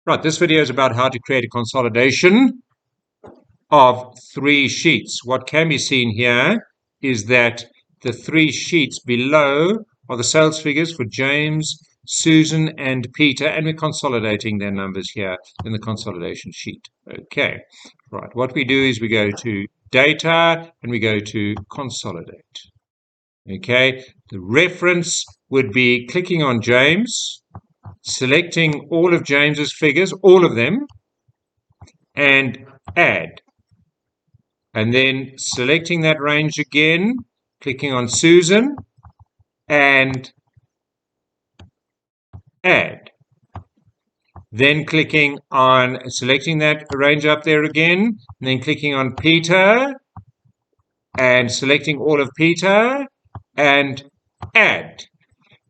Right, this video is about how to create a consolidation of three sheets. What can be seen here is that the three sheets below are the sales figures for James, Susan, and Peter, and we're consolidating their numbers here in the consolidation sheet. Okay, right, what we do is we go to Data and we go to Consolidate. Okay, the reference would be clicking on James, selecting all of James's figures, all of them, and add. And then selecting that range again, clicking on Susan, and add. Then clicking on, selecting that range up there again, and then clicking on Peter, and selecting all of Peter, and add.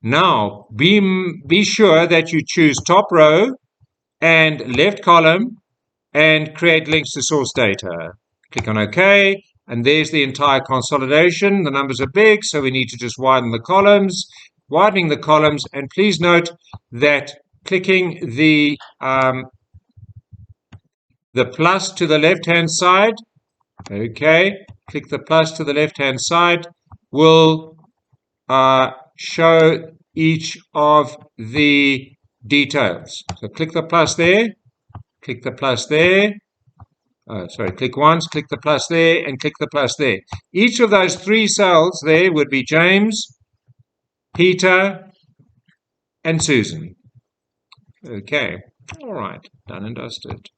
Now, be sure that you choose top row and left column and create links to source data. Click on OK, and there's the entire consolidation. The numbers are big, so we need to just widen the columns. Widening the columns, and please note that clicking the plus to the left-hand side, okay, click the plus to the left-hand side, will show each of the details. So click the plus there, click the plus there, click once, click the plus there, and click the plus there. Each of those three cells there would be James, Peter, and Susan. Okay, all right, done and dusted.